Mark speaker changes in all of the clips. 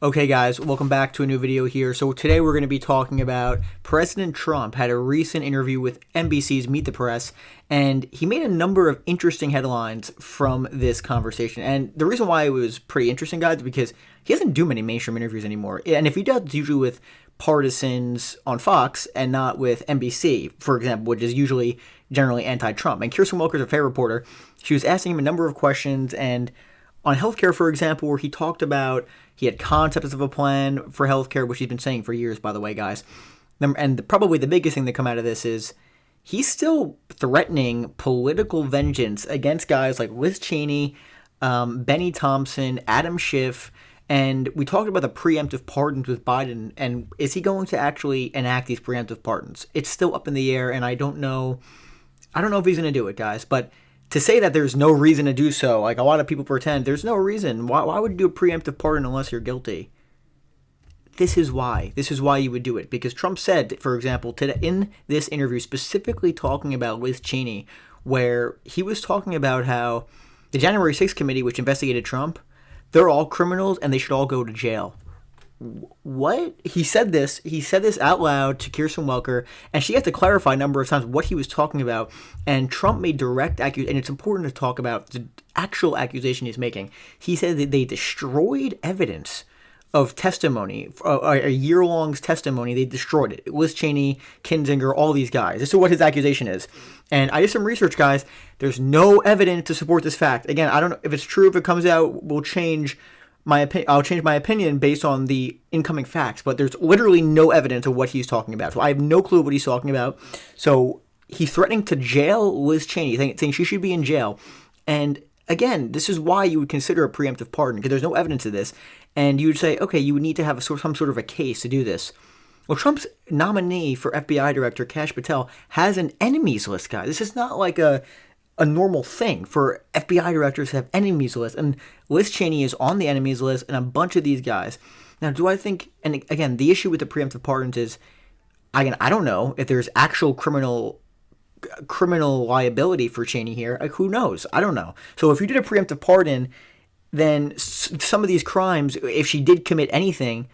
Speaker 1: Okay, guys, welcome back to a new video here. So today we're going to be talking about President Trump had a recent interview with NBC's Meet the Press, and he made a number of interesting headlines from this conversation. And the reason why it was pretty interesting, guys, is because he doesn't do many mainstream interviews anymore. And if he does, it's usually with partisans on Fox and not with NBC, for example, which is usually generally anti-Trump. And Kirsten Welker's a fair reporter. She was asking him a number of questions, and on healthcare, for example, where he talked about he had concepts of a plan for healthcare, which he's been saying for years, by the way, guys. And probably the biggest thing that come out of this is he's still threatening political vengeance against guys like Liz Cheney, Benny Thompson, Adam Schiff, and we talked about the preemptive pardons with Biden. And is he going to actually enact these preemptive pardons? It's still up in the air, and I don't know. I don't know if he's going to do it, guys, but to say that there's no reason to do so, like a lot of people pretend, there's no reason. Why would you do a preemptive pardon unless you're guilty? This is why. This is why you would do it. Because Trump said, for example, today in this interview, specifically talking about Liz Cheney, where he was talking about how the January 6th committee, which investigated Trump, they're all criminals and they should all go to jail. What? He said this out loud to Kirsten Welker, and she had to clarify a number of times what he was talking about. And Trump made direct accusation, and it's important to talk about the actual accusation he's making. He said that they destroyed evidence of testimony, a year-long testimony. They destroyed it. Liz Cheney, Kinzinger, all these guys. This is what his accusation is. And I did some research, guys. There's no evidence to support this fact. Again, I don't know if it's true. If it comes out, we'll change I'll change my opinion based on the incoming facts, but there's literally no evidence of what he's talking about. So I have no clue what he's talking about. So he's threatening to jail Liz Cheney, saying she should be in jail. And again, this is why you would consider a preemptive pardon, because there's no evidence of this. And you would say, okay, you would need to have some sort of a case to do this. Well, Trump's nominee for FBI Director, Kash Patel, has an enemies list, guys. This is not like a normal thing for FBI directors to have enemies list, and Liz Cheney is on the enemies list, and a bunch of these guys. Now, do I think? And again, the issue with the preemptive pardons is, again, I don't know if there's actual criminal liability for Cheney here. Like, who knows? I don't know. So if you did a preemptive pardon, then some of these crimes, if she did commit anything,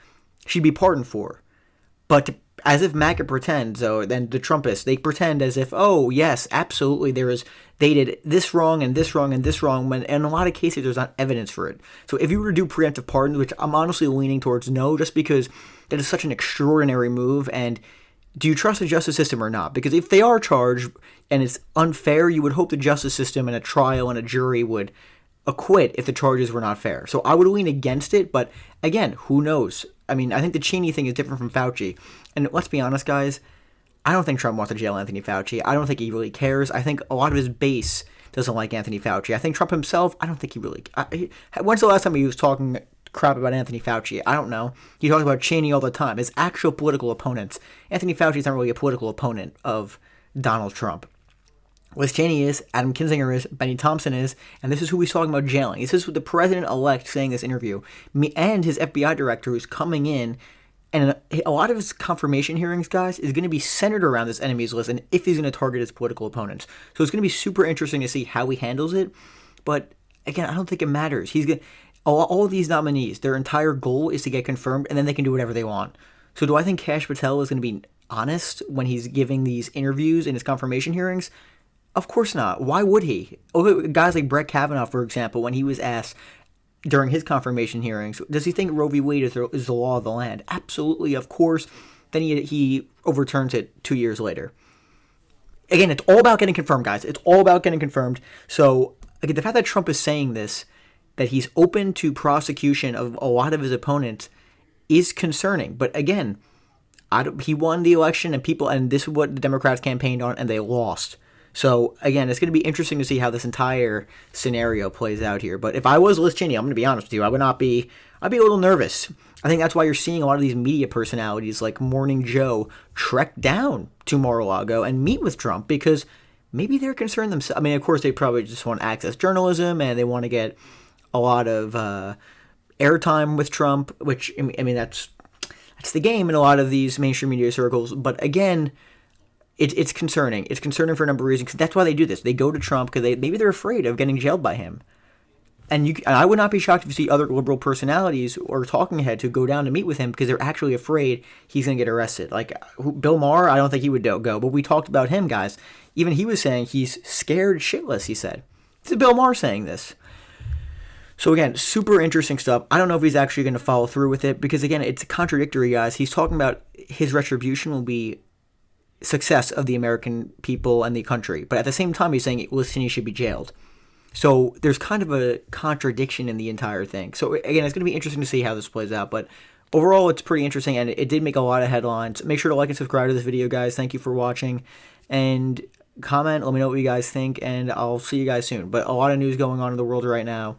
Speaker 1: she'd be pardoned for. But as if MAGA pretends, though, then the Trumpists, they pretend as if, oh, yes, absolutely, they did this wrong and this wrong and this wrong, when in a lot of cases there's not evidence for it. So if you were to do preemptive pardons, which I'm honestly leaning towards no, just because that is such an extraordinary move, and do you trust the justice system or not? Because if they are charged and it's unfair, you would hope the justice system and a trial and a jury would acquit if the charges were not fair. So I would lean against it, but again, who knows? I mean, I think the Cheney thing is different from Fauci. And let's be honest, guys, I don't think Trump wants to jail Anthony Fauci. I don't think he really cares. I think a lot of his base doesn't like Anthony Fauci. I think Trump himself, I don't think he really... when's the last time he was talking crap about Anthony Fauci? I don't know. He talks about Cheney all the time. His actual political opponents. Anthony Fauci is not really a political opponent of Donald Trump. Liz Cheney is, Adam Kinzinger is, Benny Thompson is, and this is who he's talking about jailing. This is what the president-elect saying in this interview. And his FBI director who's coming in, and a lot of his confirmation hearings, guys, is going to be centered around this enemies list and if he's going to target his political opponents. So it's going to be super interesting to see how he handles it. But again, I don't think it matters. All of these nominees, their entire goal is to get confirmed, and then they can do whatever they want. So do I think Kash Patel is going to be honest when he's giving these interviews in his confirmation hearings? Of course not. Why would he? Guys like Brett Kavanaugh, for example, when he was asked during his confirmation hearings, does he think Roe v. Wade is the law of the land? Absolutely, of course. Then he overturns it 2 years later. Again, it's all about getting confirmed, guys. It's all about getting confirmed. So, again, the fact that Trump is saying this, that he's open to prosecution of a lot of his opponents, is concerning. But again, he won the election, and this is what the Democrats campaigned on, and they lost. So, again, it's going to be interesting to see how this entire scenario plays out here. But if I was Liz Cheney, I'm going to be honest with you, I'd be a little nervous. I think that's why you're seeing a lot of these media personalities like Morning Joe trek down to Mar-a-Lago and meet with Trump, because maybe they're concerned themselves. I mean, of course, they probably just want access journalism, and they want to get a lot of airtime with Trump, which, I mean, that's the game in a lot of these mainstream media circles. But again, it's concerning. It's concerning for a number of reasons. That's why they do this. They go to Trump because maybe they're afraid of getting jailed by him. And I would not be shocked if you see other liberal personalities or talking heads who go down to meet with him because they're actually afraid he's going to get arrested. Like Bill Maher, I don't think he would go, but we talked about him, guys. Even he was saying he's scared shitless, he said. This is Bill Maher saying this. So again, super interesting stuff. I don't know if he's actually going to follow through with it because, again, it's contradictory, guys. He's talking about his retribution will be success of the American people and the country. But at the same time, he's saying Palestinians should be jailed. So there's kind of a contradiction in the entire thing. So again, it's going to be interesting to see how this plays out. But overall, it's pretty interesting, and it did make a lot of headlines. Make sure to like and subscribe to this video, guys. Thank you for watching. And comment, let me know what you guys think, and I'll see you guys soon. But a lot of news going on in the world right now.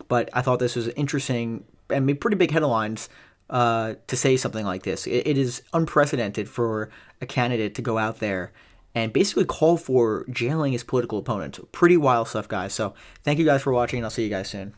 Speaker 1: But I thought this was interesting and made pretty big headlines to say something like this. It is unprecedented for a candidate to go out there and basically call for jailing his political opponents. Pretty wild stuff, guys. So thank you guys for watching, and I'll see you guys soon.